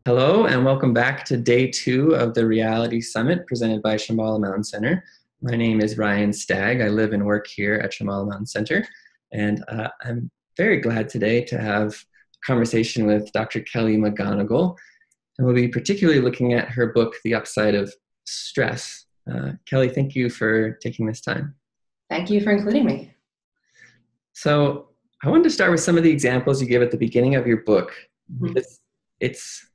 Hello, and welcome back to day 2 of the Reality Summit presented by Shamala Mountain Center. My name is Ryan Stagg. I live and work here at Shamala Mountain Center, and I'm very glad today to have a conversation with Dr. Kelly McGonigal, and we'll be particularly looking at her book, The Upside of Stress. Kelly, thank you for taking this time. Thank you for including me. So I wanted to start with some of the examples you give at the beginning of your book. It's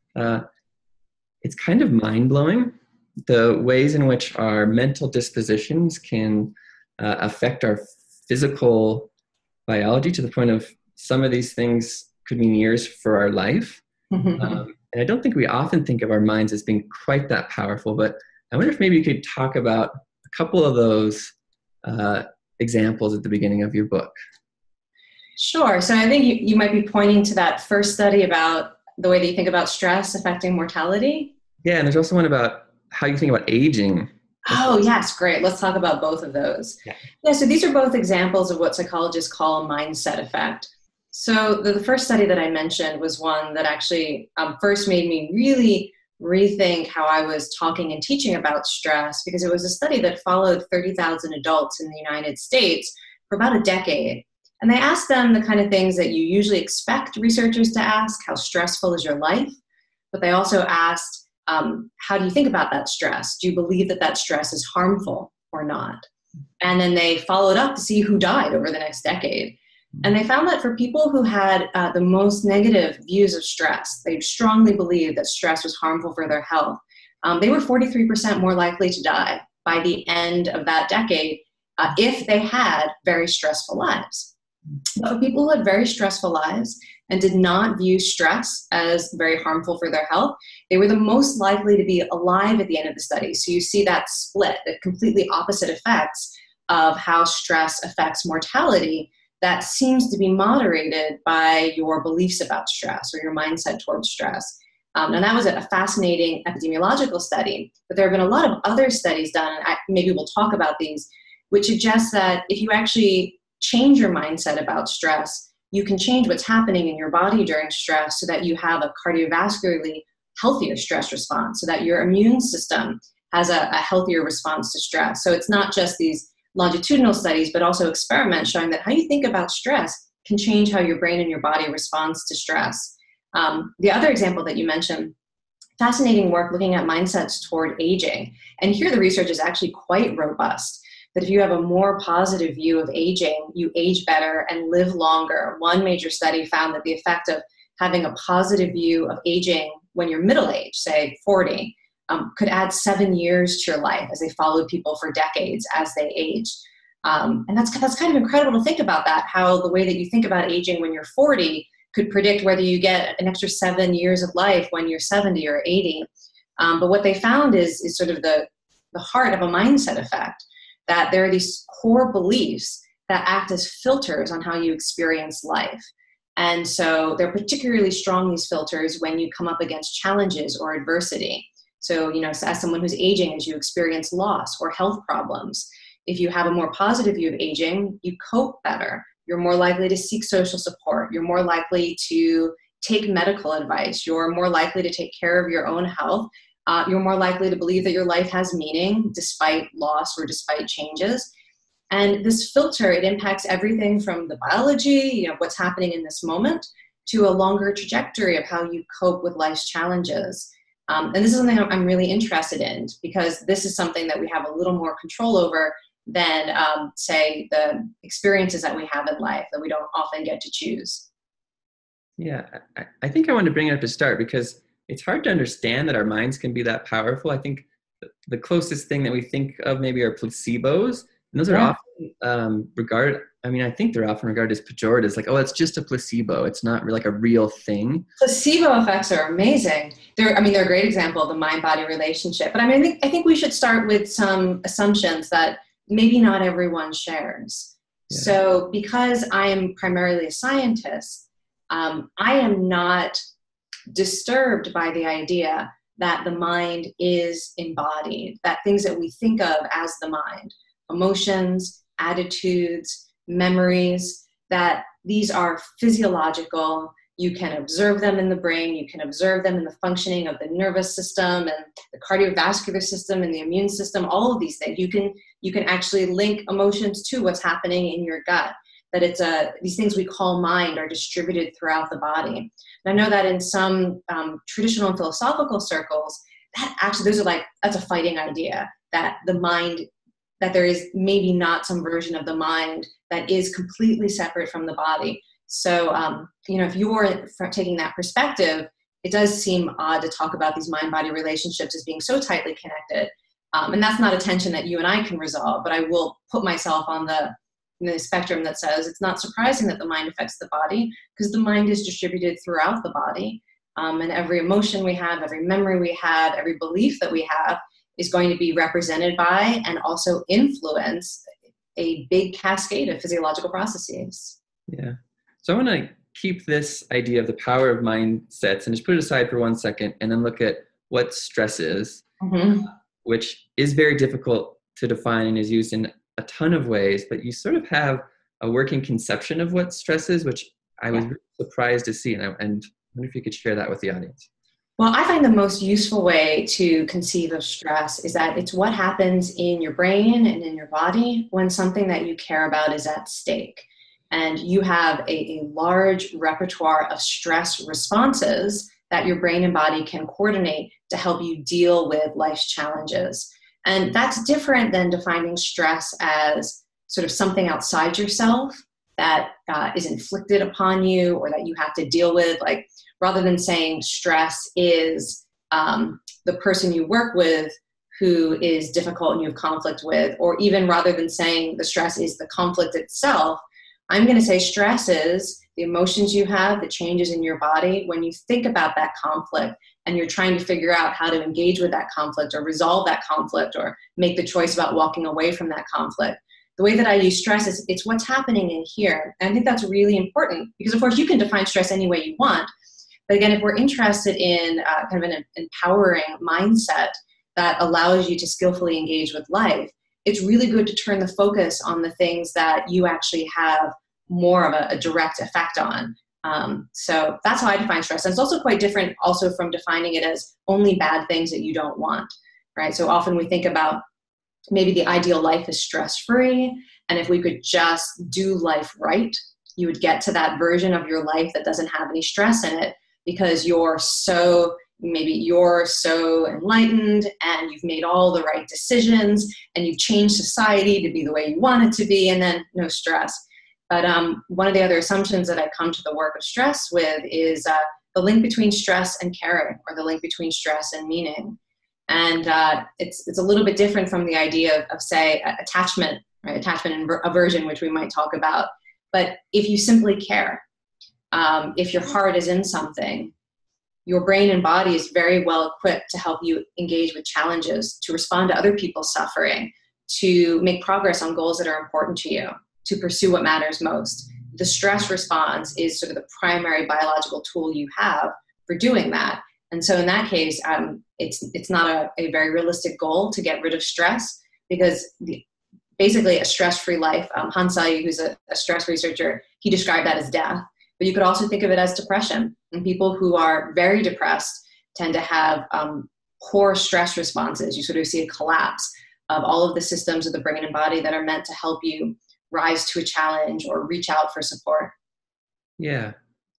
kind of mind-blowing, the ways in which our mental dispositions can affect our physical biology to the point of some of these things could mean years for our life. And I don't think we often think of our minds as being quite that powerful, but I wonder if maybe you could talk about a couple of those examples at the beginning of your book. Sure. So I think you might be pointing to that first study about the way that you think about stress affecting mortality. Yeah, and there's also one about how you think about aging. Oh, yes. Great. Let's talk about both of those. Yeah, so these are both examples of what psychologists call a mindset effect. So the first study that I mentioned was one that actually first made me really rethink how I was talking and teaching about stress, because it was a study that followed 30,000 adults in the United States for about a decade. And they asked them the kind of things that you usually expect researchers to ask: how stressful is your life? But they also asked, how do you think about that stress? Do you believe that that stress is harmful or not? And then they followed up to see who died over the next decade. And they found that for people who had the most negative views of stress, they strongly believed that stress was harmful for their health, they were 43% more likely to die by the end of that decade if they had very stressful lives. But for people who had very stressful lives and did not view stress as very harmful for their health, they were the most likely to be alive at the end of the study. So you see that split, the completely opposite effects of how stress affects mortality that seems to be moderated by your beliefs about stress or your mindset towards stress. And that was a fascinating epidemiological study, but there have been a lot of other studies done, and maybe we'll talk about these, which suggest that if you actually change your mindset about stress, you can change what's happening in your body during stress so that you have a cardiovascularly healthier stress response, so that your immune system has a healthier response to stress. So it's not just these longitudinal studies, but also experiments showing that how you think about stress can change how your brain and your body responds to stress. The other example that you mentioned, fascinating work looking at mindsets toward aging. And here the research is actually quite robust, that if you have a more positive view of aging, you age better and live longer. One major study found that the effect of having a positive view of aging when you're middle-aged, say 40, could add 7 years to your life as they followed people for decades as they aged. And that's kind of incredible to think about that, how the way that you think about aging when you're 40 could predict whether you get an extra 7 years of life when you're 70 or 80. But what they found is sort of the heart of a mindset effect, that there are these core beliefs that act as filters on how you experience life. And so they're particularly strong, these filters, when you come up against challenges or adversity. So, as someone who's aging, as you experience loss or health problems, if you have a more positive view of aging, you cope better. You're more likely to seek social support. You're more likely to take medical advice. You're more likely to take care of your own health. You're more likely to believe that your life has meaning despite loss or despite changes. And this filter, it impacts everything from the biology, what's happening in this moment, to a longer trajectory of how you cope with life's challenges. And this is something I'm really interested in, because this is something that we have a little more control over than, say, the experiences that we have in life that we don't often get to choose. Yeah, I think I want to bring it up to start because it's hard to understand that our minds can be that powerful. I think the closest thing that we think of maybe are placebos. And those are often regarded, I think they're often regarded as pejorative, like, oh, it's just a placebo. It's not like a real thing. Placebo effects are amazing. They're a great example of the mind-body relationship. But I think we should start with some assumptions that maybe not everyone shares. Yeah. So because I am primarily a scientist, I am not disturbed by the idea that the mind is embodied, that things that we think of as the mind, emotions, attitudes, memories, that these are physiological, You can observe them in the brain. You can observe them in the functioning of the nervous system and the cardiovascular system and the immune system, all of these things. You can actually link emotions to what's happening in your gut. That it's these things we call mind are distributed throughout the body. And I know that in some traditional and philosophical circles, that actually, that's a fighting idea, that the mind, that there is maybe not some version of the mind that is completely separate from the body. So, if you're taking that perspective, it does seem odd to talk about these mind-body relationships as being so tightly connected. And that's not a tension that you and I can resolve, but I will put myself on the spectrum that says it's not surprising that the mind affects the body, because the mind is distributed throughout the body. And every emotion we have, every memory we have, every belief that we have is going to be represented by and also influence a big cascade of physiological processes. Yeah. So I want to keep this idea of the power of mindsets and just put it aside for 1 second and then look at what stress is, which is very difficult to define and is used in a ton of ways, but you sort of have a working conception of what stress is, which I was really surprised to see. And I wonder if you could share that with the audience. Well, I find the most useful way to conceive of stress is that it's what happens in your brain and in your body when something that you care about is at stake. And you have a large repertoire of stress responses that your brain and body can coordinate to help you deal with life's challenges. And that's different than defining stress as sort of something outside yourself that is inflicted upon you or that you have to deal with. Like, rather than saying stress is the person you work with who is difficult and you have conflict with, or even rather than saying the stress is the conflict itself, I'm going to say stress is the emotions you have, the changes in your body when you think about that conflict and you're trying to figure out how to engage with that conflict or resolve that conflict or make the choice about walking away from that conflict. The way that I use stress is it's what's happening in here. And I think that's really important because, of course, you can define stress any way you want. But again, if we're interested in kind of an empowering mindset that allows you to skillfully engage with life, it's really good to turn the focus on the things that you actually have more of a direct effect on. So that's how I define stress. And it's also quite different also from defining it as only bad things that you don't want, right? So often we think about maybe the ideal life is stress-free. And if we could just do life right, you would get to that version of your life that doesn't have any stress in it because you're so enlightened and you've made all the right decisions and you've changed society to be the way you want it to be, and then no stress. But one of the other assumptions that I come to the work of stress with is the link between stress and caring, or the link between stress and meaning. And it's a little bit different from the idea of say, attachment, right? Attachment and aversion, which we might talk about. But if you simply care, if your heart is in something, your brain and body is very well equipped to help you engage with challenges, to respond to other people's suffering, to make progress on goals that are important to you, to pursue what matters most. The stress response is sort of the primary biological tool you have for doing that. And so in that case, it's not a very realistic goal to get rid of stress, because basically a stress-free life, Hans Selye, who's a stress researcher, he described that as death. But you could also think of it as depression. And people who are very depressed tend to have poor stress responses. You sort of see a collapse of all of the systems of the brain and body that are meant to help you rise to a challenge or reach out for support. Yeah.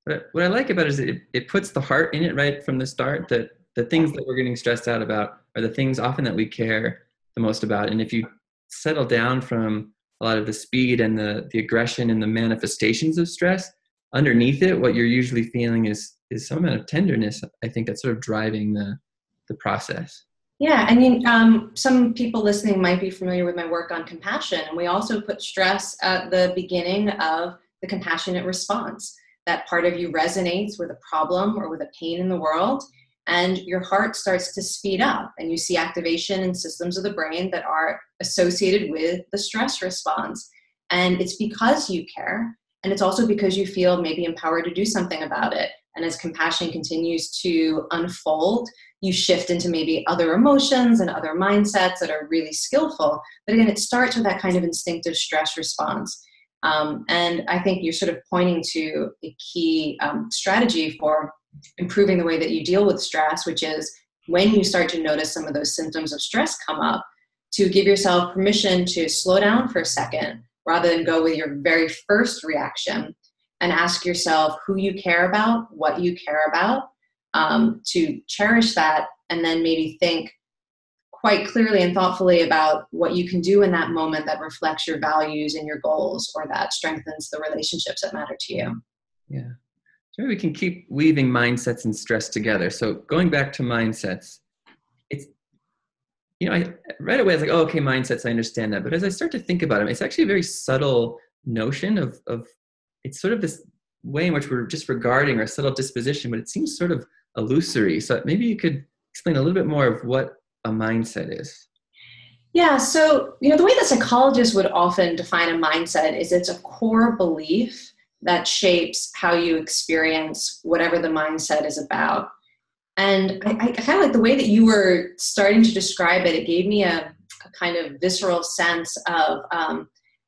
What I like about it is it puts the heart in it right from the start, that the things that we're getting stressed out about are the things often that we care the most about. And if you settle down from a lot of the speed and the aggression and the manifestations of stress, underneath it, what you're usually feeling is some amount of tenderness, I think, that's sort of driving the process. Yeah, I mean, some people listening might be familiar with my work on compassion. And we also put stress at the beginning of the compassionate response. That part of you resonates with a problem or with a pain in the world, and your heart starts to speed up, and you see activation in systems of the brain that are associated with the stress response. And it's because you care. And it's also because you feel maybe empowered to do something about it. And as compassion continues to unfold, you shift into maybe other emotions and other mindsets that are really skillful. But again, it starts with that kind of instinctive stress response. And I think you're sort of pointing to a key strategy for improving the way that you deal with stress, which is when you start to notice some of those symptoms of stress come up, to give yourself permission to slow down for a second rather than go with your very first reaction, and ask yourself who you care about, what you care about, to cherish that, and then maybe think quite clearly and thoughtfully about what you can do in that moment that reflects your values and your goals, or that strengthens the relationships that matter to you. Yeah. So maybe we can keep weaving mindsets and stress together. So going back to mindsets, it's, I right away I was like, oh, okay, mindsets, I understand that. But as I start to think about them, it's actually a very subtle notion of it's sort of this way in which we're just regarding our subtle disposition, but it seems sort of illusory. So maybe you could explain a little bit more of what a mindset is. Yeah, so the way that psychologists would often define a mindset is it's a core belief that shapes how you experience whatever the mindset is about. And I kind of like the way that you were starting to describe it. It gave me a kind of visceral sense of,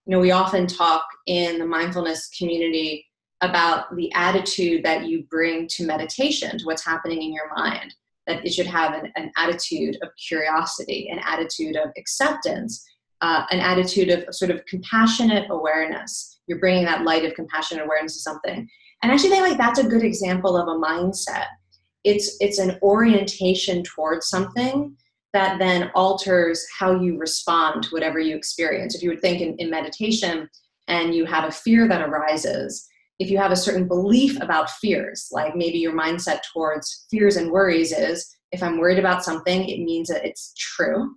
we often talk in the mindfulness community about the attitude that you bring to meditation, to what's happening in your mind, that it should have an attitude of curiosity, an attitude of acceptance, an attitude of sort of compassionate awareness. You're bringing that light of compassionate awareness to something. And actually, I think that's a good example of a mindset. It's an orientation towards something that then alters how you respond to whatever you experience. If you would think in meditation and you have a fear that arises, if you have a certain belief about fears, like maybe your mindset towards fears and worries is, if I'm worried about something, it means that it's true.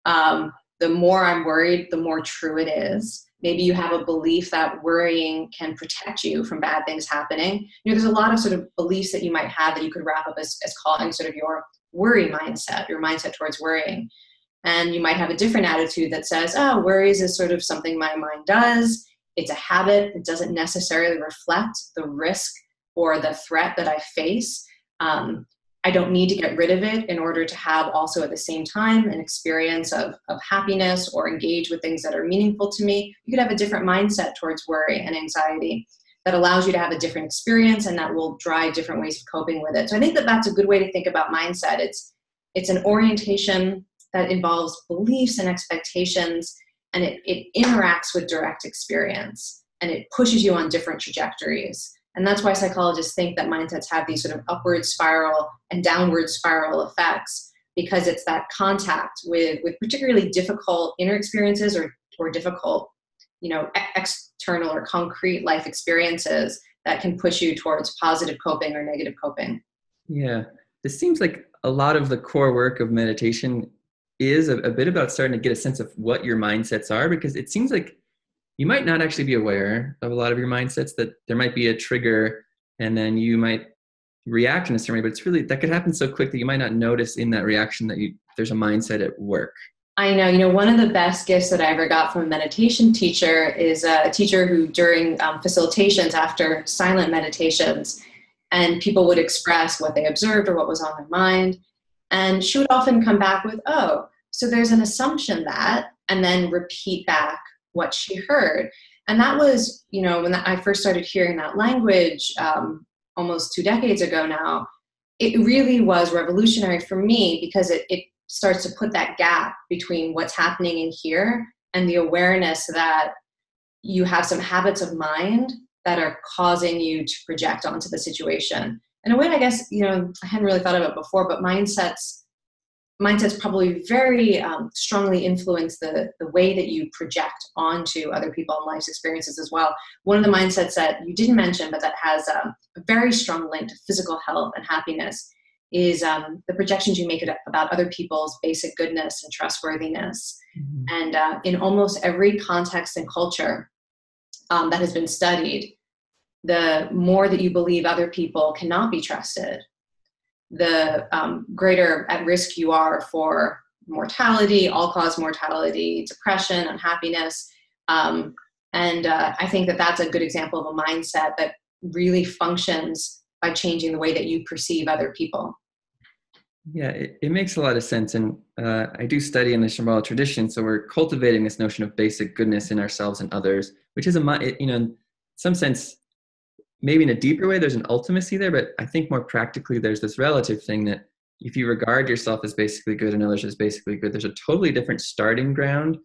The more I'm worried, the more true it is. Maybe you have a belief that worrying can protect you from bad things happening. There's a lot of sort of beliefs that you might have that you could wrap up as calling sort of your worry mindset, your mindset towards worrying. And you might have a different attitude that says, oh, worries is sort of something my mind does. It's a habit. It doesn't necessarily reflect the risk or the threat that I face. I don't need to get rid of it in order to have also at the same time an experience of happiness or engage with things that are meaningful to me. You could have a different mindset towards worry and anxiety that allows you to have a different experience, and that will drive different ways of coping with it. So I think that that's a good way to think about mindset. It's an orientation that involves beliefs and expectations, and it interacts with direct experience, and it pushes you on different trajectories. And that's why psychologists think that mindsets have these sort of upward spiral and downward spiral effects, because it's that contact with particularly difficult inner experiences or difficult, external or concrete life experiences that can push you towards positive coping or negative coping. Yeah. This seems like a lot of the core work of meditation is a bit about starting to get a sense of what your mindsets are, because it seems like you might not actually be aware of a lot of your mindsets, that there might be a trigger and then you might react in a certain way, but it's really, that could happen so quick that you might not notice in that reaction that there's a mindset at work. I know, one of the best gifts that I ever got from a meditation teacher is a teacher who during facilitations after silent meditations, and people would express what they observed or what was on their mind. And she would often come back with, oh, so there's an assumption that, and then repeat back what she heard. And that was, when I first started hearing that language almost 2 decades ago now, it really was revolutionary for me, because it starts to put that gap between what's happening in here and the awareness that you have some habits of mind that are causing you to project onto the situation. In a way, I guess, I hadn't really thought of it before, but mindsets probably very strongly influence the way that you project onto other people and life's experiences as well. One of the mindsets that you didn't mention, but that has a very strong link to physical health and happiness, is the projections you make about other people's basic goodness and trustworthiness. Mm-hmm. And in almost every context and culture that has been studied, the more that you believe other people cannot be trusted, the greater at risk you are for mortality, all-cause mortality, depression, unhappiness. And I think that that's a good example of a mindset that really functions by changing the way that you perceive other people. Yeah, it makes a lot of sense. And I do study in the Shambhala tradition. So we're cultivating this notion of basic goodness in ourselves and others, which is in some sense, maybe in a deeper way, there's an ultimacy there. But I think more practically, there's this relative thing that if you regard yourself as basically good and others as basically good, there's a totally different starting ground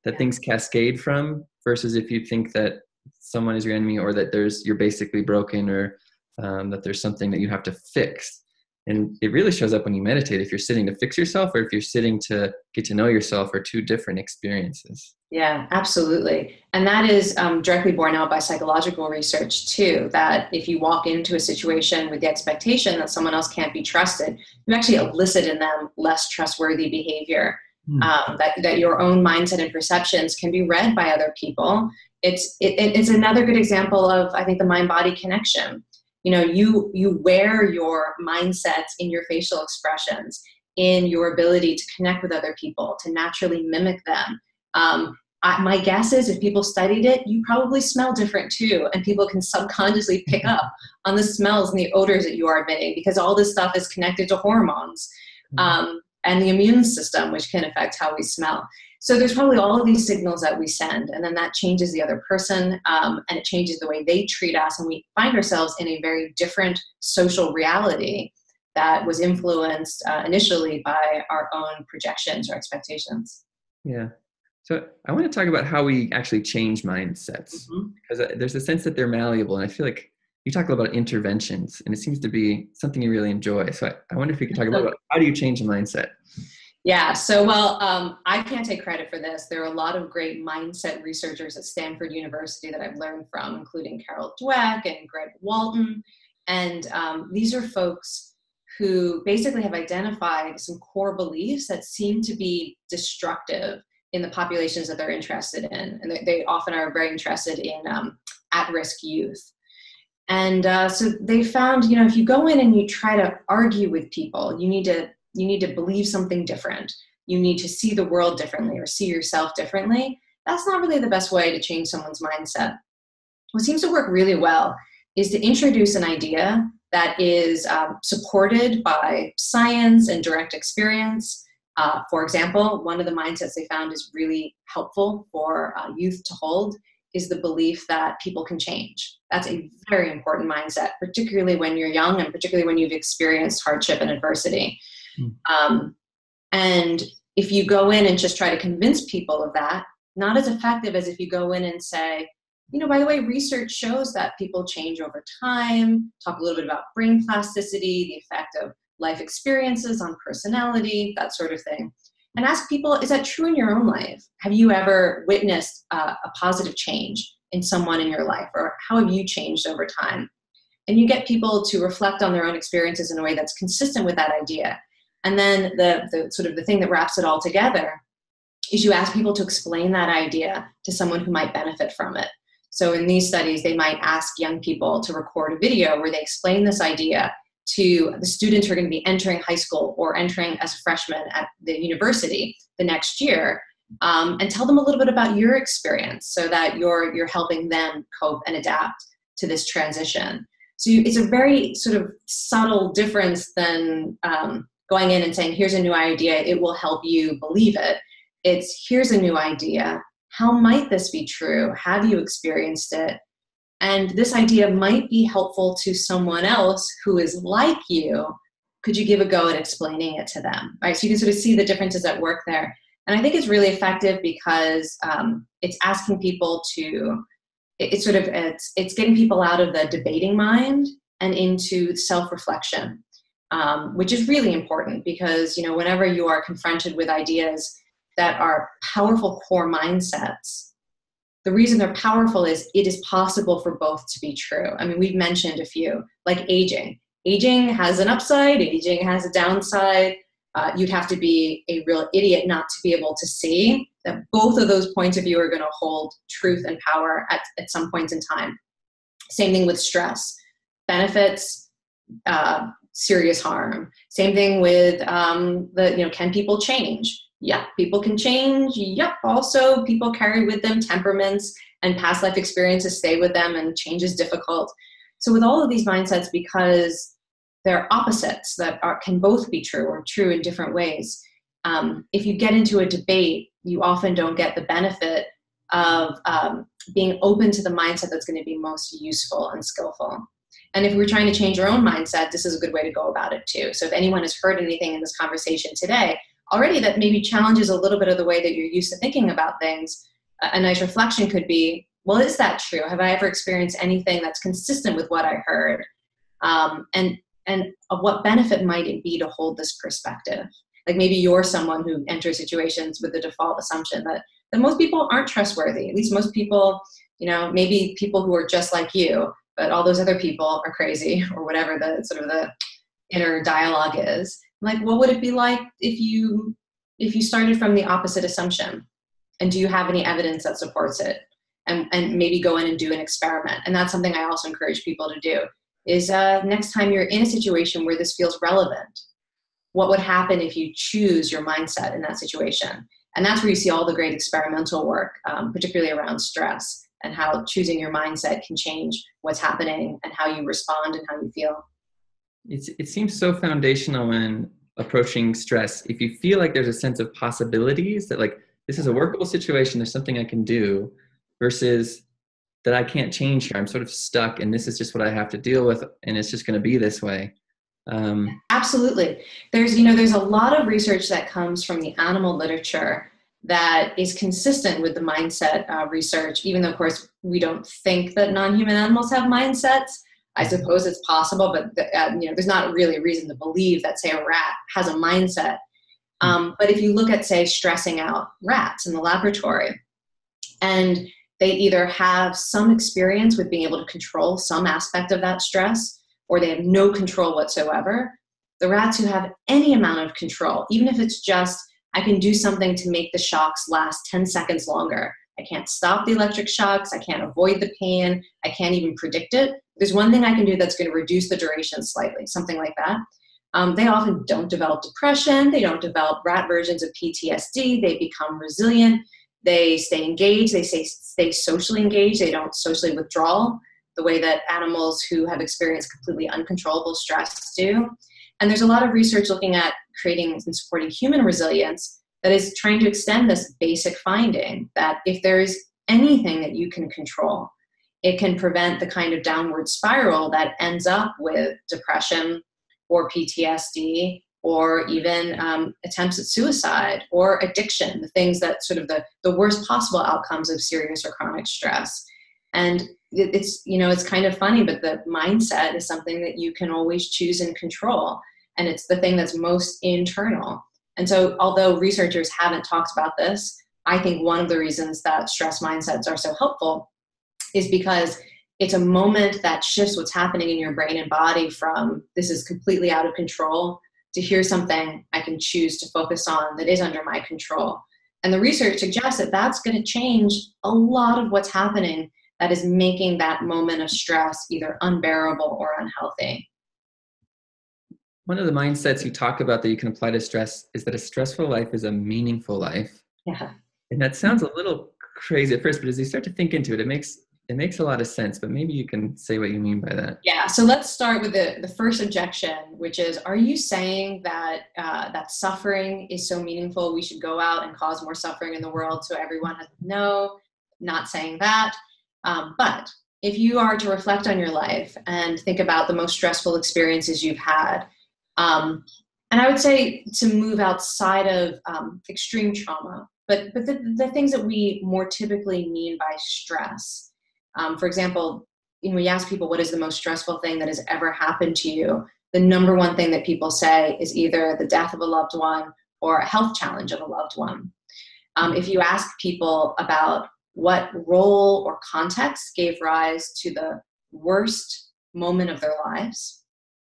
that things cascade from versus if you think that someone is your enemy or that you're basically broken or that there's something that you have to fix. And it really shows up when you meditate. If you're sitting to fix yourself or if you're sitting to get to know yourself are two different experiences. Yeah, absolutely. And that is directly borne out by psychological research too, that if you walk into a situation with the expectation that someone else can't be trusted, you actually elicit in them less trustworthy behavior. That your own mindset and perceptions can be read by other people. It's another good example of, I think, the mind-body connection. You wear your mindsets in your facial expressions, in your ability to connect with other people, to naturally mimic them. My guess is if people studied it, you probably smell different too, and people can subconsciously pick up on the smells and the odors that you are emitting because all this stuff is connected to hormones and the immune system, which can affect how we smell. So there's probably all of these signals that we send, and then that changes the other person, and it changes the way they treat us, and we find ourselves in a very different social reality that was influenced initially by our own projections or expectations. Yeah. So I want to talk about how we actually change mindsets, because there's a sense that they're malleable. And I feel like you talk about interventions, and it seems to be something you really enjoy. So I wonder if you could talk about how do you change a mindset? Yeah, so I can't take credit for this. There are a lot of great mindset researchers at Stanford University that I've learned from, including Carol Dweck and Greg Walton. And these are folks who basically have identified some core beliefs that seem to be destructive in the populations that they're interested in. And they often are very interested in at-risk youth. And so they found, if you go in and you try to argue with people, you need to believe something different. You need to see the world differently or see yourself differently. That's not really the best way to change someone's mindset. What seems to work really well is to introduce an idea that is supported by science and direct experience. For example, one of the mindsets they found is really helpful for youth to hold is the belief that people can change. That's a very important mindset, particularly when you're young and particularly when you've experienced hardship and adversity. And if you go in and just try to convince people of that, not as effective as if you go in and say, by the way, research shows that people change over time, talk a little bit about brain plasticity, the effect of life experiences on personality, that sort of thing. And ask people, is that true in your own life? Have you ever witnessed a positive change in someone in your life? Or how have you changed over time? And you get people to reflect on their own experiences in a way that's consistent with that idea. And then the sort of the thing that wraps it all together is you ask people to explain that idea to someone who might benefit from it. So in these studies, they might ask young people to record a video where they explain this idea to the students who are going to be entering high school or entering as a freshman at the university the next year, and tell them a little bit about your experience so that you're helping them cope and adapt to this transition. So it's a very sort of subtle difference than going in and saying, here's a new idea, it will help you believe it. It's, here's a new idea. How might this be true? Have you experienced it? And this idea might be helpful to someone else who is like you. Could you give a go at explaining it to them? Right? So you can sort of see the differences at work there. And I think it's really effective because it's asking people to, it's getting people out of the debating mind and into self-reflection, which is really important because, whenever you are confronted with ideas that are powerful core mindsets, the reason they're powerful is it is possible for both to be true. I mean, we've mentioned a few, like aging. Aging has an upside, aging has a downside. You'd have to be a real idiot not to be able to see that both of those points of view are going to hold truth and power at some points in time. Same thing with stress. Benefits, serious harm. Same thing with can people change? Yeah, people can change. Yep. Also, people carry with them temperaments and past life experiences stay with them and change is difficult. So with all of these mindsets, because they're opposites that can both be true or true in different ways. If you get into a debate, you often don't get the benefit of being open to the mindset that's going to be most useful and skillful. And if we're trying to change our own mindset, this is a good way to go about it too. So if anyone has heard anything in this conversation today already that maybe challenges a little bit of the way that you're used to thinking about things, a nice reflection could be, well, is that true? Have I ever experienced anything that's consistent with what I heard? And of what benefit might it be to hold this perspective? Like maybe you're someone who enters situations with the default assumption that most people aren't trustworthy. At least most people, maybe people who are just like you, but all those other people are crazy, or whatever the sort of the inner dialogue is. Like, what would it be like if you started from the opposite assumption? And do you have any evidence that supports it? And maybe go in and do an experiment. And that's something I also encourage people to do is next time you're in a situation where this feels relevant, what would happen if you choose your mindset in that situation? And that's where you see all the great experimental work, particularly around stress and how choosing your mindset can change what's happening and how you respond and how you feel. It seems so foundational when approaching stress. If you feel like there's a sense of possibilities that like, this is a workable situation, there's something I can do, versus that I can't change here. I'm sort of stuck and this is just what I have to deal with and it's just going to be this way. Absolutely. There's a lot of research that comes from the animal literature that is consistent with the mindset research, even though, of course, we don't think that non-human animals have mindsets. I suppose it's possible, but there's not really a reason to believe that, say, a rat has a mindset. But if you look at, say, stressing out rats in the laboratory, and they either have some experience with being able to control some aspect of that stress, or they have no control whatsoever. The rats who have any amount of control, even if it's just, I can do something to make the shocks last 10 seconds longer. I can't stop the electric shocks. I can't avoid the pain. I can't even predict it. There's one thing I can do that's going to reduce the duration slightly, something like that. They often don't develop depression. They don't develop rat versions of PTSD. They become resilient. They stay engaged. They stay socially engaged. They don't socially withdraw the way that animals who have experienced completely uncontrollable stress do. And there's a lot of research looking at creating and supporting human resilience that is trying to extend this basic finding that if there is anything that you can control, it can prevent the kind of downward spiral that ends up with depression or PTSD or even attempts at suicide or addiction, the things that sort of the worst possible outcomes of serious or chronic stress. And it's kind of funny, but the mindset is something that you can always choose and control. And it's the thing that's most internal. And so although researchers haven't talked about this, I think one of the reasons that stress mindsets are so helpful is because it's a moment that shifts what's happening in your brain and body from this is completely out of control to here's something I can choose to focus on that is under my control. And the research suggests that that's going to change a lot of what's happening that is making that moment of stress either unbearable or unhealthy. One of the mindsets you talk about that you can apply to stress is that a stressful life is a meaningful life. Yeah. And that sounds a little crazy at first, but as you start to think into it, it makes a lot of sense, but maybe you can say what you mean by that. Yeah, so let's start with the first objection, which is, are you saying that that suffering is so meaningful, we should go out and cause more suffering in the world so everyone has? No, not saying that. But if you are to reflect on your life and think about the most stressful experiences you've had, and I would say to move outside of extreme trauma, but the things that we more typically mean by stress. For example, when you ask people what is the most stressful thing that has ever happened to you, the number one thing that people say is either the death of a loved one or a health challenge of a loved one. If you ask people about what role or context gave rise to the worst moment of their lives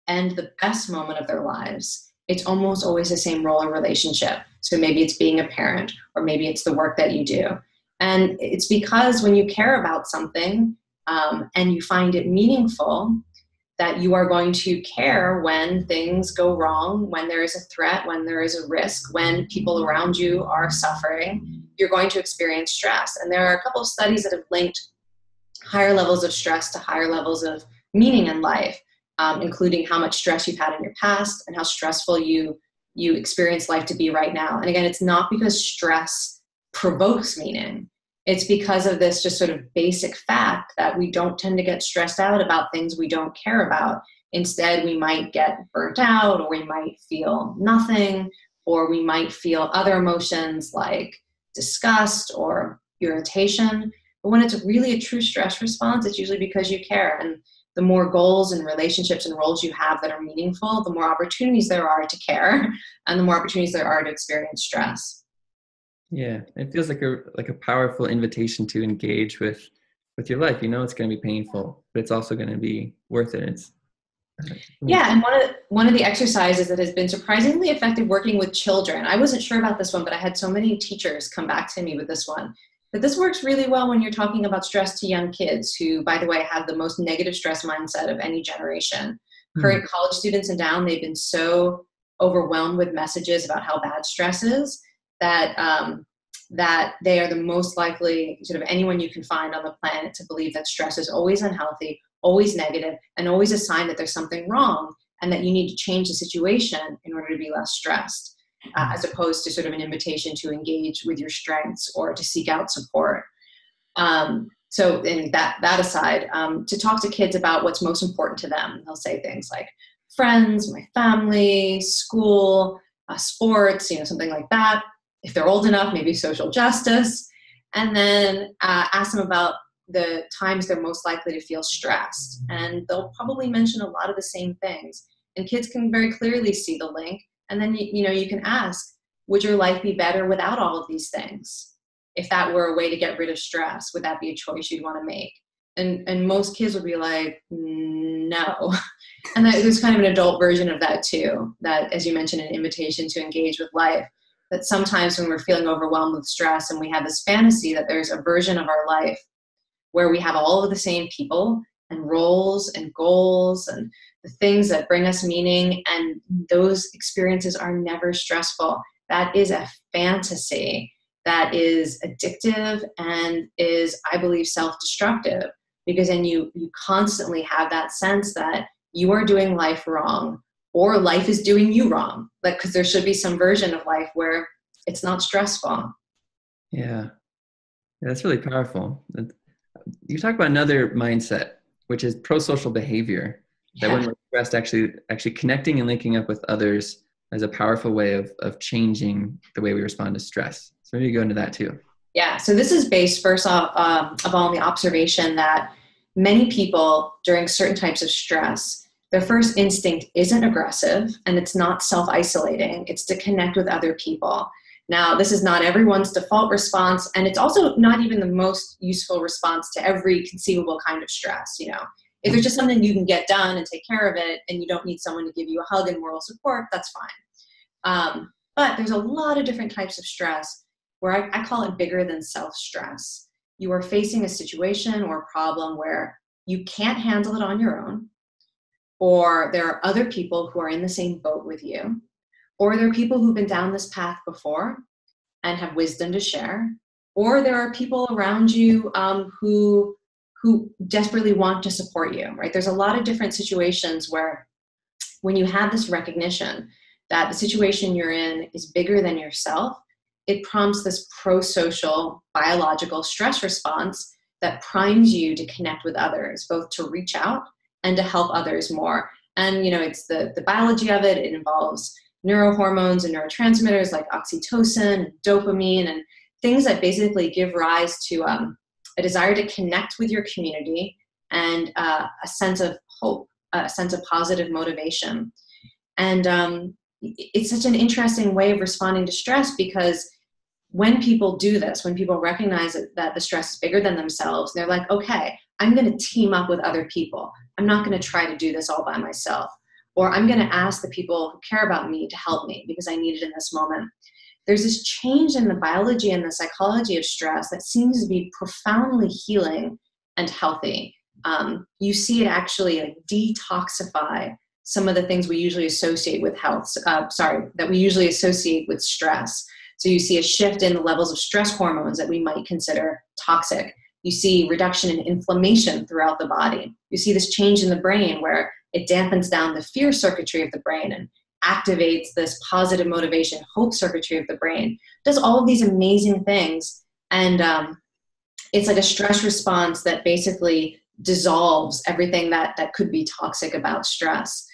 and the best moment of their lives, it's almost always the same role or relationship. So maybe it's being a parent, or maybe it's the work that you do. And it's because when you care about something and you find it meaningful, that you are going to care when things go wrong, when there is a threat, when there is a risk, when people around you are suffering, you're going to experience stress. And there are a couple of studies that have linked higher levels of stress to higher levels of meaning in life. including how much stress you've had in your past and how stressful you experience life to be right now. And again, it's not because stress provokes meaning. It's because of this just sort of basic fact that we don't tend to get stressed out about things we don't care about. Instead, we might get burnt out, or we might feel nothing, or we might feel other emotions like disgust or irritation. But when it's really a true stress response, it's usually because you care. And the more goals and relationships and roles you have that are meaningful, the more opportunities there are to care, and the more opportunities there are to experience stress. Yeah, it feels like a powerful invitation to engage with your life. You know, it's going to be painful, but it's also going to be worth it. Yeah, and one of the exercises that has been surprisingly effective working with children. I wasn't sure about this one, but I had so many teachers come back to me with this one. But this works really well when you're talking about stress to young kids who, by the way, have the most negative stress mindset of any generation. Current college students and down, they've been so overwhelmed with messages about how bad stress is that that they are the most likely sort of anyone you can find on the planet to believe that stress is always unhealthy, always negative, and always a sign that there's something wrong and that you need to change the situation in order to be less stressed, as opposed to sort of an invitation to engage with your strengths or to seek out support. So in that aside, to talk to kids about what's most important to them. They'll say things like friends, my family, school, sports, something like that. If they're old enough, maybe social justice. And then ask them about the times they're most likely to feel stressed. And they'll probably mention a lot of the same things. And kids can very clearly see the link. And then, you can ask, would your life be better without all of these things? If that were a way to get rid of stress, would that be a choice you'd want to make? And most kids would be like, no. And there's kind of an adult version of that too, that, as you mentioned, an invitation to engage with life. That sometimes when we're feeling overwhelmed with stress and we have this fantasy that there's a version of our life where we have all of the same people and roles and goals and the things that bring us meaning, and those experiences are never stressful. That is a fantasy that is addictive and is, I believe, self-destructive, because then you constantly have that sense that you are doing life wrong or life is doing you wrong. Because there should be some version of life where it's not stressful. Yeah, that's really powerful. You talk about another mindset, which is pro-social behavior. That when we're stressed, actually connecting and linking up with others is a powerful way of changing the way we respond to stress. So maybe go into that too. Yeah, so this is based first of all on the observation that many people during certain types of stress, their first instinct isn't aggressive and it's not self-isolating. It's to connect with other people. Now, this is not everyone's default response, and it's also not even the most useful response to every conceivable kind of stress. If there's just something you can get done and take care of it, and you don't need someone to give you a hug and moral support, that's fine. But there's a lot of different types of stress where I call it bigger than self-stress. You are facing a situation or a problem where you can't handle it on your own, or there are other people who are in the same boat with you, or there are people who've been down this path before and have wisdom to share, or there are people around you who desperately want to support you, right? There's a lot of different situations where when you have this recognition that the situation you're in is bigger than yourself, it prompts this pro-social biological stress response that primes you to connect with others, both to reach out and to help others more. And, it's the biology of it. It involves neurohormones and neurotransmitters like oxytocin, and dopamine, and things that basically give rise to a desire to connect with your community and a sense of hope, a sense of positive motivation. And it's such an interesting way of responding to stress, because when people do this, when people recognize that the stress is bigger than themselves, they're like, okay, I'm going to team up with other people. I'm not going to try to do this all by myself. Or I'm going to ask the people who care about me to help me because I need it in this moment. There's this change in the biology and the psychology of stress that seems to be profoundly healing and healthy. You see it actually detoxify some of the things we usually associate with that we usually associate with stress. So you see a shift in the levels of stress hormones that we might consider toxic. You see reduction in inflammation throughout the body. You see this change in the brain where it dampens down the fear circuitry of the brain and activates this positive motivation, hope circuitry of the brain. Does all of these amazing things. And it's like a stress response that basically dissolves everything that could be toxic about stress.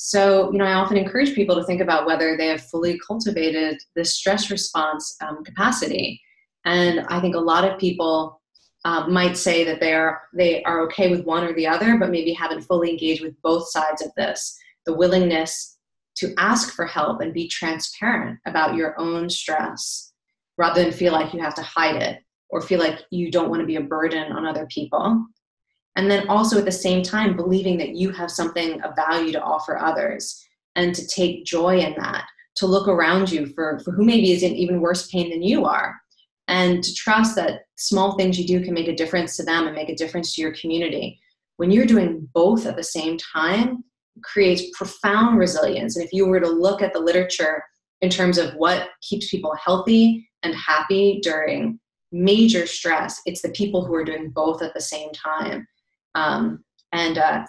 So, I often encourage people to think about whether they have fully cultivated this stress response capacity. And I think a lot of people might say that they are okay with one or the other, but maybe haven't fully engaged with both sides of this. The willingness to ask for help and be transparent about your own stress rather than feel like you have to hide it or feel like you don't want to be a burden on other people. And then also at the same time, believing that you have something of value to offer others and to take joy in that, to look around you for who maybe is in even worse pain than you are, and to trust that small things you do can make a difference to them and make a difference to your community. When you're doing both at the same time, it creates profound resilience. And if you were to look at the literature in terms of what keeps people healthy and happy during major stress, it's the people who are doing both at the same time.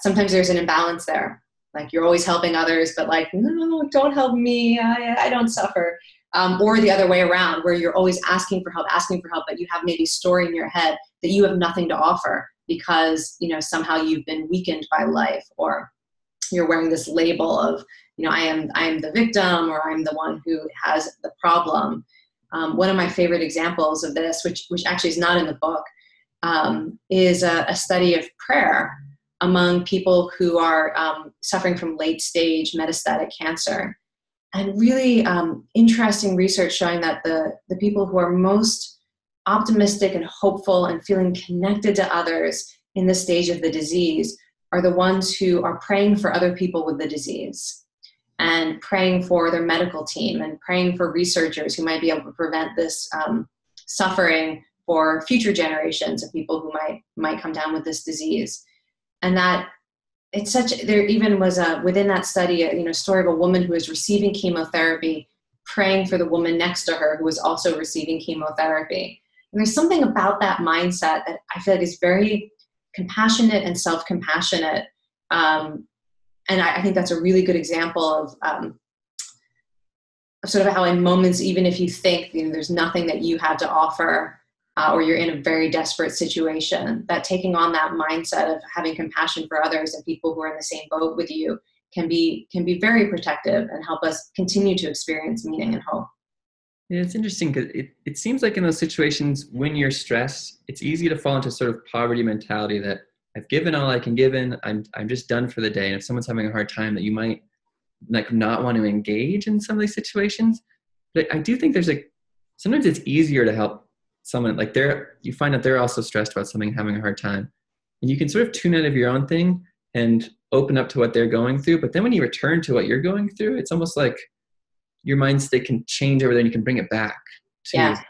Sometimes there's an imbalance there. Like you're always helping others, but like, no, don't help me. I don't suffer. Or the other way around, where you're always asking for help, but you have maybe a story in your head that you have nothing to offer because, somehow you've been weakened by life, or you're wearing this label of, I am the victim, or I'm the one who has the problem. One of my favorite examples of this, which actually is not in the book, is a study of prayer among people who are suffering from late stage metastatic cancer. And really interesting research showing that the people who are most optimistic and hopeful and feeling connected to others in this stage of the disease are the ones who are praying for other people with the disease and praying for their medical team and praying for researchers who might be able to prevent this suffering for future generations of people who might come down with this disease. And that there even was within that study, a story of a woman who was receiving chemotherapy, praying for the woman next to her who was also receiving chemotherapy. And there's something about that mindset that I feel like is very compassionate and self-compassionate. And I think that's a really good example of sort of how in moments, even if you think there's nothing that you have to offer, or you're in a very desperate situation, that taking on that mindset of having compassion for others and people who are in the same boat with you can be very protective and help us continue to experience meaning and hope. Yeah, it's interesting because it seems like in those situations when you're stressed, it's easy to fall into sort of poverty mentality that I've given all I can give in, I'm just done for the day. And if someone's having a hard time, that you might like not want to engage in some of these situations. But I do think there's sometimes it's easier to help someone like you find that they're also stressed about something, having a hard time, and you can sort of tune out of your own thing and open up to what they're going through. But then when you return to what you're going through, it's almost like your mind state can change over there and you can bring it back to. Yeah.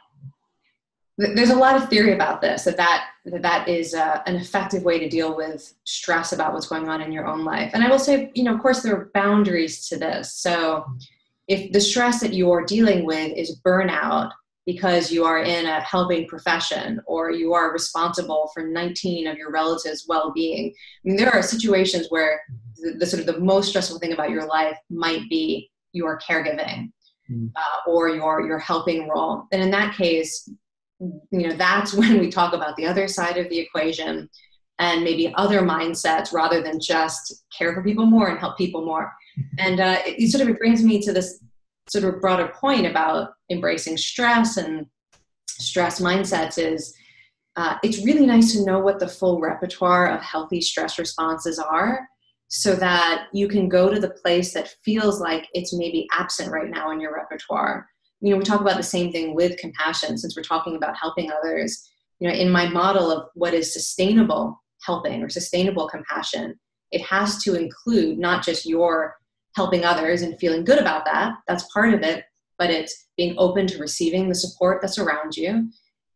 There's a lot of theory about this, that is an effective way to deal with stress about what's going on in your own life. And I will say, of course there are boundaries to this. So if the stress that you are dealing with is burnout, because you are in a helping profession or you are responsible for 19 of your relatives' well-being. I mean, there are situations where the sort of the most stressful thing about your life might be your caregiving or your helping role. And in that case, that's when we talk about the other side of the equation and maybe other mindsets rather than just care for people more and help people more. And it brings me to this sort of broader point about embracing stress and stress mindsets is it's really nice to know what the full repertoire of healthy stress responses are so that you can go to the place that feels like it's maybe absent right now in your repertoire. We talk about the same thing with compassion since we're talking about helping others. In my model of what is sustainable helping or sustainable compassion, it has to include not just your helping others and feeling good about that. That's part of it, but it's being open to receiving the support that's around you.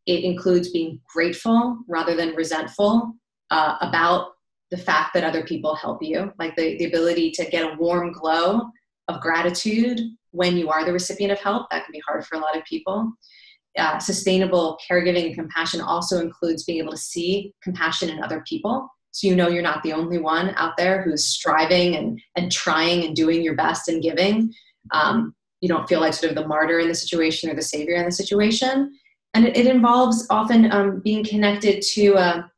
It includes being grateful rather than resentful about the fact that other people help you, like the ability to get a warm glow of gratitude when you are the recipient of help. That can be hard for a lot of people. Sustainable caregiving and compassion also includes being able to see compassion in other people So you know you're not the only one out there who's striving and trying and doing your best and giving. You don't feel like sort of the martyr in the situation or the savior in the situation. And it involves often being connected to a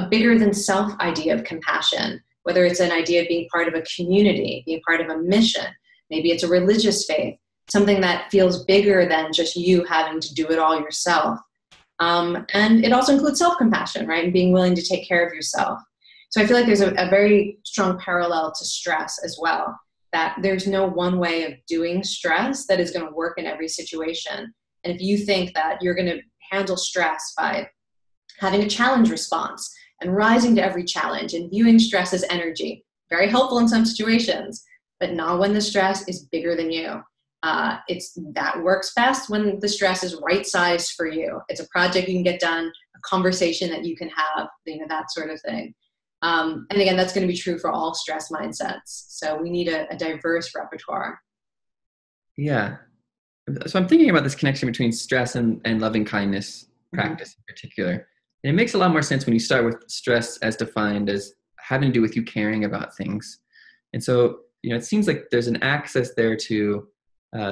bigger than self idea of compassion, whether it's an idea of being part of a community, being part of a mission. Maybe it's a religious faith, something that feels bigger than just you having to do it all yourself. And it also includes self-compassion, right? And being willing to take care of yourself. So I feel like there's a very strong parallel to stress as well, that there's no one way of doing stress that is going to work in every situation. And if you think that you're going to handle stress by having a challenge response and rising to every challenge and viewing stress as energy, very helpful in some situations, but not when the stress is bigger than you. That works best when the stress is right-sized for you. It's a project you can get done, a conversation that you can have, that sort of thing. And again, that's going to be true for all stress mindsets. So we need a diverse repertoire. Yeah. So I'm thinking about this connection between stress and loving kindness practice in particular. And it makes a lot more sense when you start with stress as defined as having to do with you caring about things. And so, it seems like there's an access there to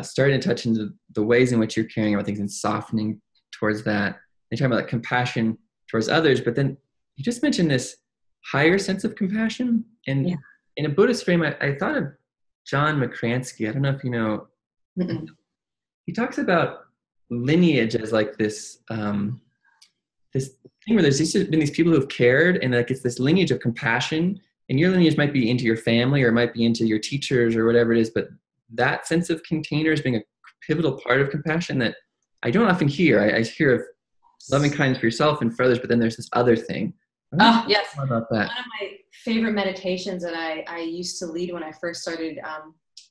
starting to touch into the ways in which you're caring about things and softening towards that. They talk about like compassion towards others, but then you just mentioned this higher sense of compassion. And in a Buddhist frame, I thought of John McCransky. I don't know if you know. Mm-mm. He talks about lineage as like this this thing where there's been these people who have cared, and like it's this lineage of compassion. And your lineage might be into your family, or it might be into your teachers, or whatever it is. But that sense of containers being a pivotal part of compassion that I don't often hear. I hear of loving kindness for yourself and for others, but then there's this other thing. Oh, yes. More about that. One of my favorite meditations that I used to lead when I first started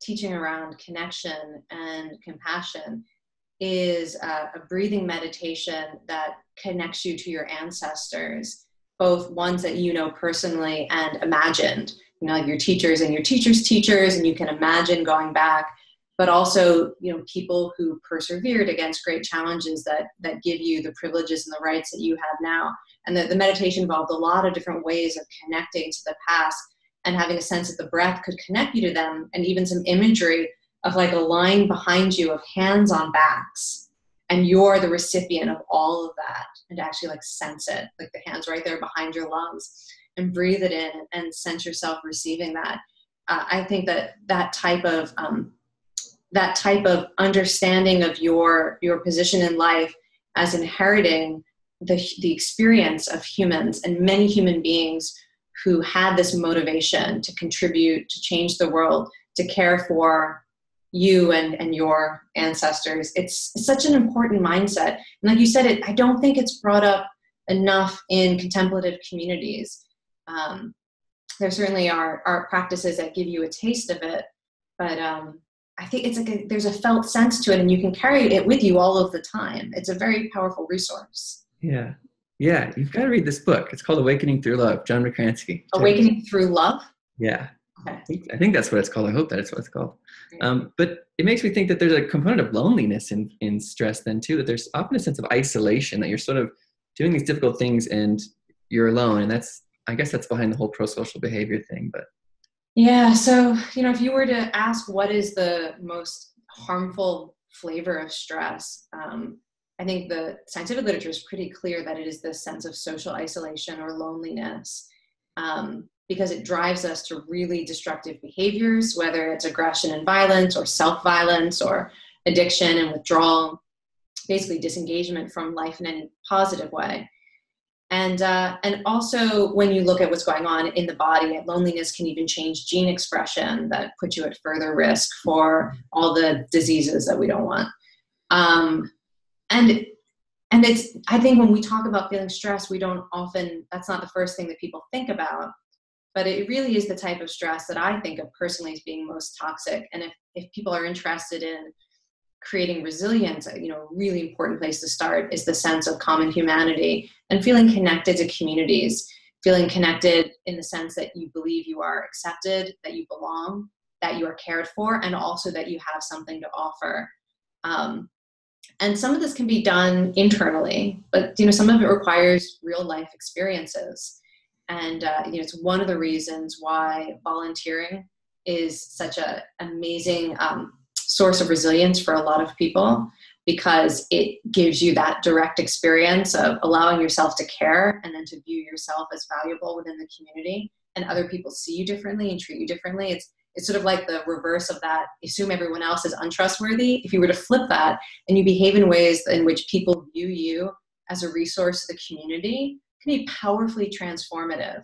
teaching around connection and compassion is a breathing meditation that connects you to your ancestors, both ones that you know personally and imagined, like your teachers and your teachers' teachers, and you can imagine going back, but also, people who persevered against great challenges that give you the privileges and the rights that you have now. And the meditation involved a lot of different ways of connecting to the past and having a sense that the breath could connect you to them, and even some imagery of like a line behind you of hands on backs, and you're the recipient of all of that, and to actually like sense it, like the hands right there behind your lungs, and breathe it in and sense yourself receiving that. I think that type of understanding of your position in life as inheriting the experience of humans and many human beings who had this motivation to contribute, to change the world, to care for you and your ancestors. It's such an important mindset. And like you said, I don't think it's brought up enough in contemplative communities. There certainly are practices that give you a taste of it, but I think it's like there's a felt sense to it, and you can carry it with you all of the time. It's a very powerful resource. Yeah. Yeah. You've got to read this book. It's called Awakening Through Love, John McCransky. Awakening Through Love? Yeah. Okay. I think that's what it's called. I hope that it's what it's called. But it makes me think that there's a component of loneliness in stress then too, that there's often a sense of isolation, that you're sort of doing these difficult things and you're alone. And I guess that's behind the whole pro-social behavior thing. But yeah, so, if you were to ask what is the most harmful flavor of stress, I think the scientific literature is pretty clear that it is this sense of social isolation or loneliness, because it drives us to really destructive behaviors, whether it's aggression and violence or self-violence or addiction and withdrawal, basically disengagement from life in any positive way. And also when you look at what's going on in the body, loneliness can even change gene expression that puts you at further risk for all the diseases that we don't want. And it's, I think when we talk about feeling stress, that's not the first thing that people think about, but it really is the type of stress that I think of personally as being most toxic. And if people are interested in creating resilience, a really important place to start is the sense of common humanity and feeling connected to communities, feeling connected in the sense that you believe you are accepted, that you belong, that you are cared for, and also that you have something to offer. And some of this can be done internally, but some of it requires real life experiences. And it's one of the reasons why volunteering is such an amazing source of resilience for a lot of people, because it gives you that direct experience of allowing yourself to care and then to view yourself as valuable within the community, and other people see you differently and treat you differently. It's sort of like the reverse of that. Assume everyone else is untrustworthy. If you were to flip that and you behave in ways in which people view you as a resource to the community, it can be powerfully transformative.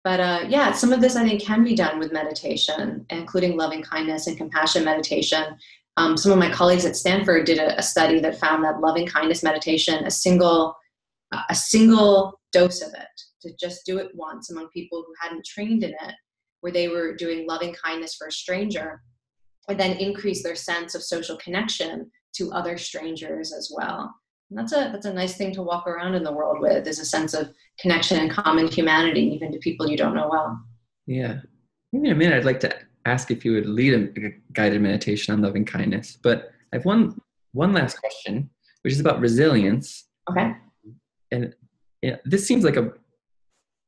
But some of this I think can be done with meditation, including loving kindness and compassion meditation. Some of my colleagues at Stanford did a study that found that loving kindness meditation, a single dose of it, to just do it once among people who hadn't trained in it, where they were doing loving kindness for a stranger, would then increase their sense of social connection to other strangers as well. And that's a nice thing to walk around in the world with, is a sense of connection and common humanity, even to people you don't know well. Yeah. Maybe in a minute, I'd like to ask if you would lead a guided meditation on loving kindness. But I have one last question, which is about resilience. Okay. And this seems like a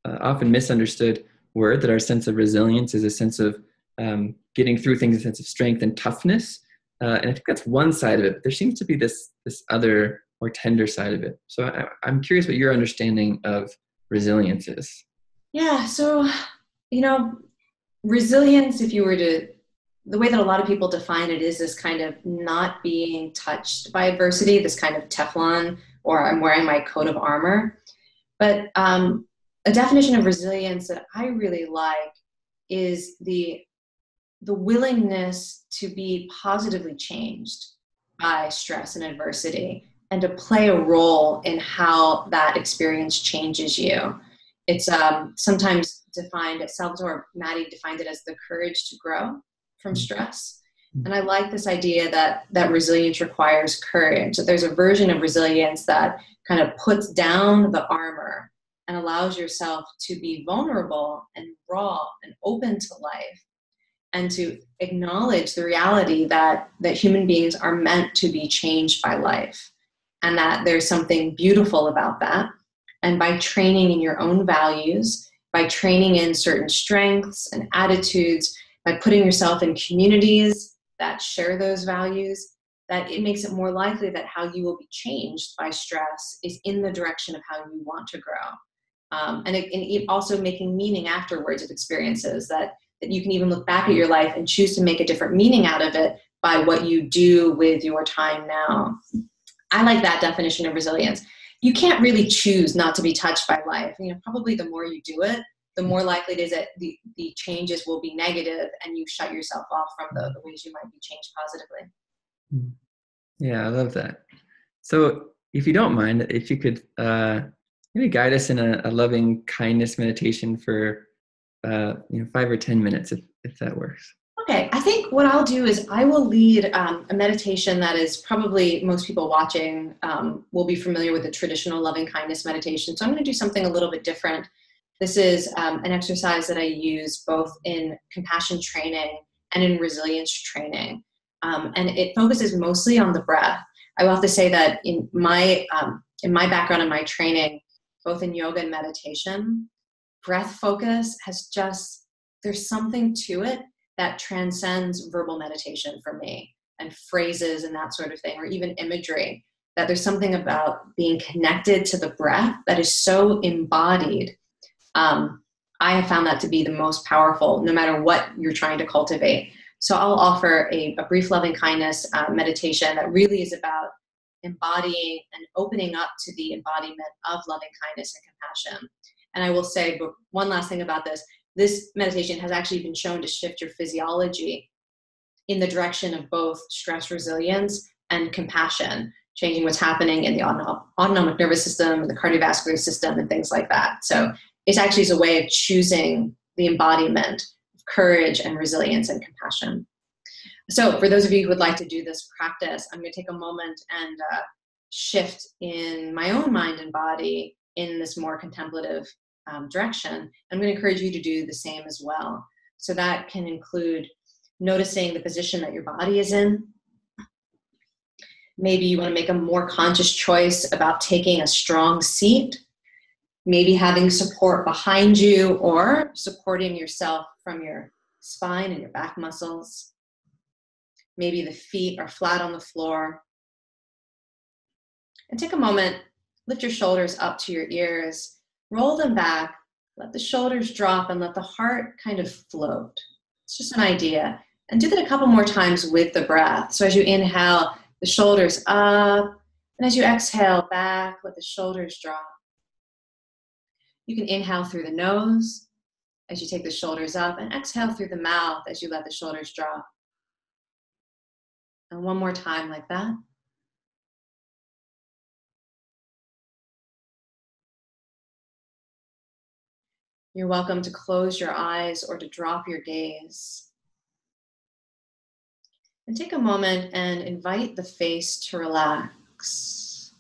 often misunderstood word, that our sense of resilience is a sense of getting through things, a sense of strength and toughness. And I think that's one side of it. But there seems to be this other, more tender side of it. So I'm curious what your understanding of resilience is. Yeah. So, resilience, the way that a lot of people define it is this kind of not being touched by adversity, this kind of Teflon, or I'm wearing my coat of armor. But a definition of resilience that I really like is the willingness to be positively changed by stress and adversity, and to play a role in how that experience changes you. It's sometimes defined, Salvatore Matti defined it as the courage to grow from stress. And I like this idea that resilience requires courage, that there's a version of resilience that kind of puts down the armor and allows yourself to be vulnerable and raw and open to life, and to acknowledge the reality that human beings are meant to be changed by life, and that there's something beautiful about that. And by training in your own values, by training in certain strengths and attitudes, by putting yourself in communities that share those values, that it makes it more likely that how you will be changed by stress is in the direction of how you want to grow. And it also making meaning afterwards of experiences, that you can even look back at your life and choose to make a different meaning out of it by what you do with your time now. I like that definition of resilience. You can't really choose not to be touched by life. Probably the more you do it, the more likely it is that the changes will be negative, and you shut yourself off from the ways you might be changed positively. Yeah, I love that. So if you don't mind, if you could maybe guide us in a loving kindness meditation for 5 or 10 minutes, if that works. Okay, I think what I'll do is I will lead a meditation that is probably most people watching will be familiar with the traditional loving kindness meditation. So I'm going to do something a little bit different. This is an exercise that I use both in compassion training and in resilience training. And it focuses mostly on the breath. I will have to say that in my background and my training, both in yoga and meditation, breath focus there's something to it that transcends verbal meditation for me, and phrases and that sort of thing, or even imagery, that there's something about being connected to the breath that is so embodied. I have found that to be the most powerful, no matter what you're trying to cultivate. So I'll offer a brief loving kindness meditation that really is about embodying and opening up to the embodiment of loving kindness and compassion. And I will say, but one last thing about this meditation has actually been shown to shift your physiology in the direction of both stress resilience and compassion, changing what's happening in the autonomic nervous system and the cardiovascular system and things like that. So it's actually a way of choosing the embodiment of courage and resilience and compassion. So for those of you who would like to do this practice, I'm going to take a moment and shift in my own mind and body in this more contemplative direction. I'm going to encourage you to do the same as well. So that can include noticing the position that your body is in. Maybe you want to make a more conscious choice about taking a strong seat. maybe having support behind you or supporting yourself from your spine and your back muscles. Maybe the feet are flat on the floor. And take a moment, lift your shoulders up to your ears, roll them back, let the shoulders drop, and let the heart kind of float. It's just an idea. And do that a couple more times with the breath. So as you inhale, the shoulders up, and as you exhale back, let the shoulders drop. You can inhale through the nose as you take the shoulders up, and exhale through the mouth as you let the shoulders drop. And one more time like that. You're welcome to close your eyes or to drop your gaze. And take a moment and invite the face to relax.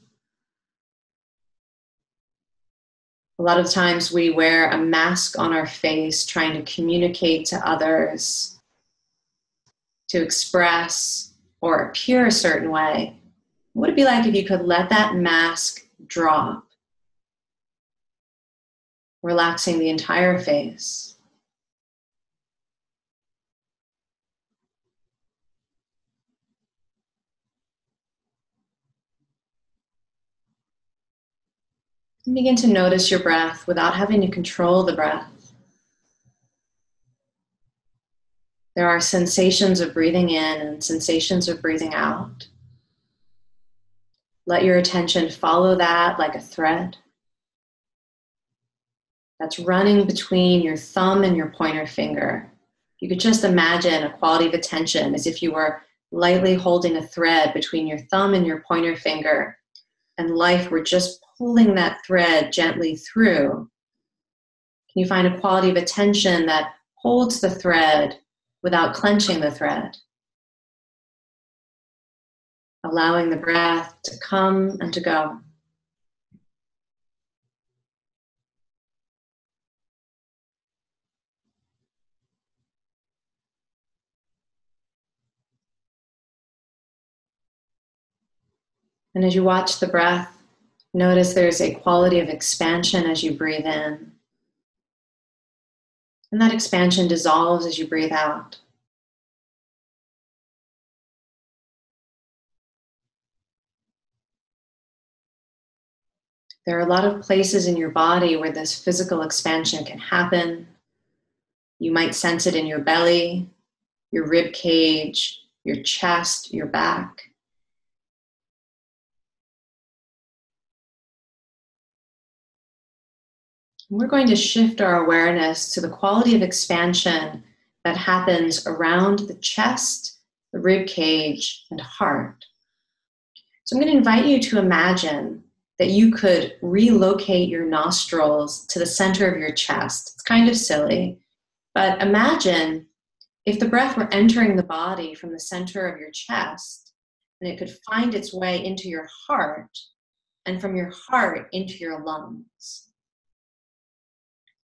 A lot of times we wear a mask on our face trying to communicate to others, to express or appear a certain way. What would it be like if you could let that mask drop, relaxing the entire face? And begin to notice your breath without having to control the breath. There are sensations of breathing in and sensations of breathing out. Let your attention follow that like a thread that's running between your thumb and your pointer finger. You could just imagine a quality of attention as if you were lightly holding a thread between your thumb and your pointer finger, and life were just pulling that thread gently through. Can you find a quality of attention that holds the thread without clenching the thread? Allowing the breath to come and to go. And as you watch the breath, notice there's a quality of expansion as you breathe in. And that expansion dissolves as you breathe out. There are a lot of places in your body where this physical expansion can happen. You might sense it in your belly, your rib cage, your chest, your back. We're going to shift our awareness to the quality of expansion that happens around the chest, the rib cage, and heart. So I'm going to invite you to imagine that you could relocate your nostrils to the center of your chest. It's kind of silly, but imagine if the breath were entering the body from the center of your chest, and it could find its way into your heart, and from your heart into your lungs.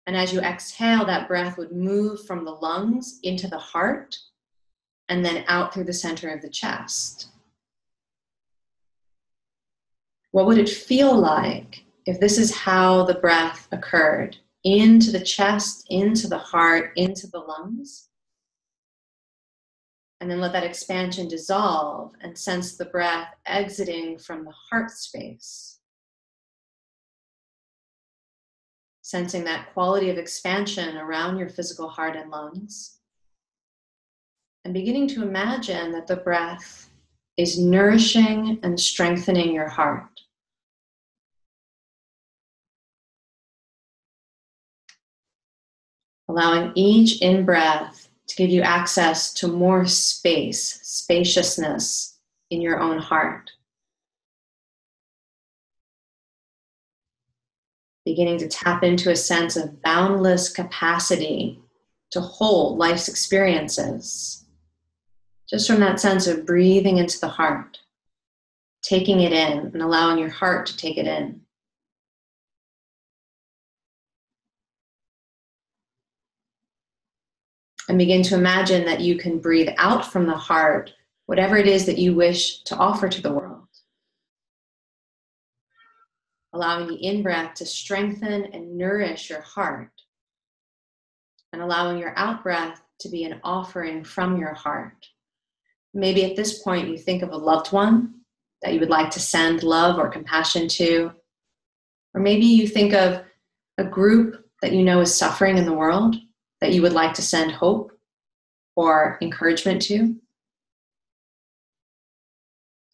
And as you exhale, that breath would move from the lungs into the heart and then out through the center of the chest. What would it feel like if this is how the breath occurred? Into the chest, into the heart, into the lungs. And then let that expansion dissolve and sense the breath exiting from the heart space. Sensing that quality of expansion around your physical heart and lungs. And beginning to imagine that the breath is nourishing and strengthening your heart. Allowing each in-breath to give you access to more space, spaciousness in your own heart. Beginning to tap into a sense of boundless capacity to hold life's experiences. Just from that sense of breathing into the heart, taking it in and allowing your heart to take it in. And begin to imagine that you can breathe out from the heart whatever it is that you wish to offer to the world. allowing the in-breath to strengthen and nourish your heart, and allowing your out-breath to be an offering from your heart. Maybe at this point you think of a loved one that you would like to send love or compassion to, or maybe you think of a group that you know is suffering in the world that you would like to send hope or encouragement to.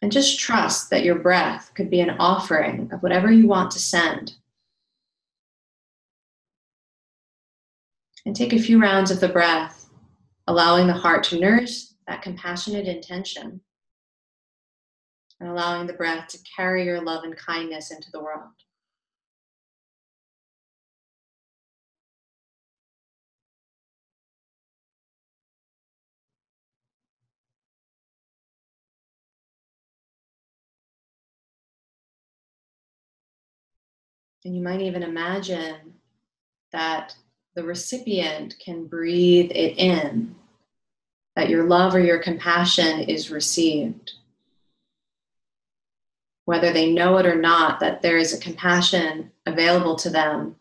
And just trust that your breath could be an offering of whatever you want to send. And take a few rounds of the breath, allowing the heart to nourish that compassionate intention, and allowing the breath to carry your love and kindness into the world. And you might even imagine that the recipient can breathe it in, that your love or your compassion is received. Whether they know it or not, that there is a compassion available to them,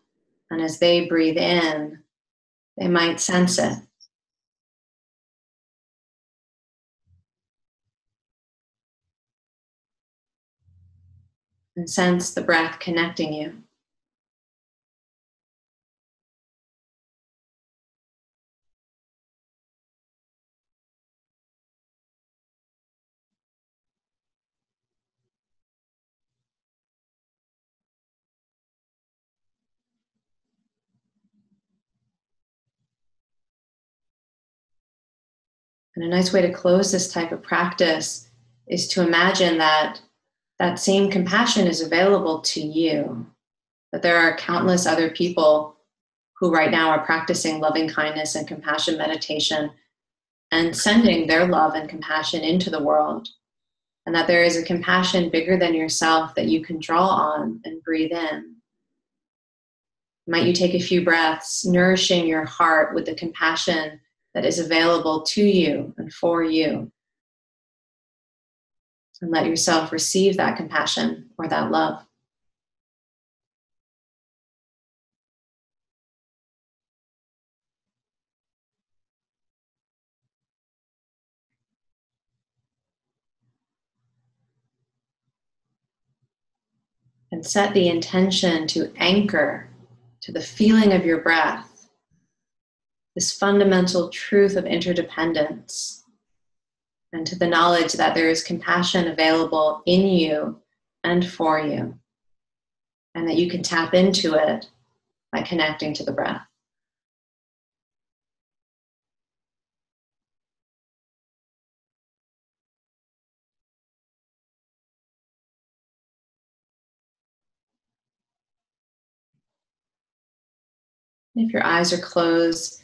and as they breathe in, they might sense it. And sense the breath connecting you. And a nice way to close this type of practice is to imagine that that same compassion is available to you, that there are countless other people who right now are practicing loving kindness and compassion meditation and sending their love and compassion into the world, and that there is a compassion bigger than yourself that you can draw on and breathe in. Might you take a few breaths, nourishing your heart with the compassion that is available to you and for you. And let yourself receive that compassion or that love. And set the intention to anchor to the feeling of your breath, this fundamental truth of interdependence, and to the knowledge that there is compassion available in you and for you, and that you can tap into it by connecting to the breath. If your eyes are closed,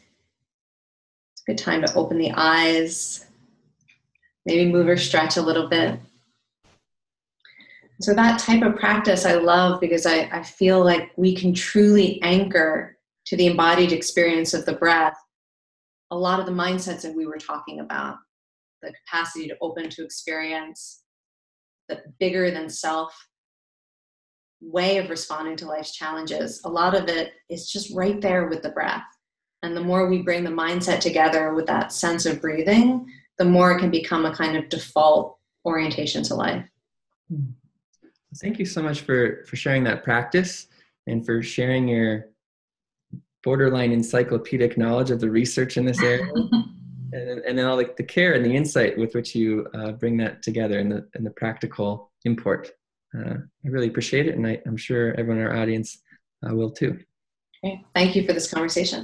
it's a good time to open the eyes, maybe move or stretch a little bit. So that type of practice I love because I feel like we can truly anchor to the embodied experience of the breath a lot of the mindsets that we were talking about, the capacity to open to experience, the bigger than self way of responding to life's challenges. A lot of it is just right there with the breath. And the more we bring the mindset together with that sense of breathing, the more it can become a kind of default orientation to life. Thank you so much for sharing that practice and for sharing your borderline encyclopedic knowledge of the research in this area. and then all the care and the insight with which you bring that together and the practical import. I really appreciate it, and I'm sure everyone in our audience will too. Okay. Thank you for this conversation.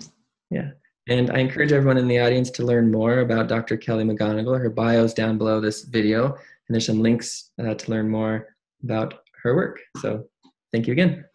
Yeah, and I encourage everyone in the audience to learn more about Dr. Kelly McGonigal. Her bio is down below this video, and there's some links to learn more about her work. So thank you again.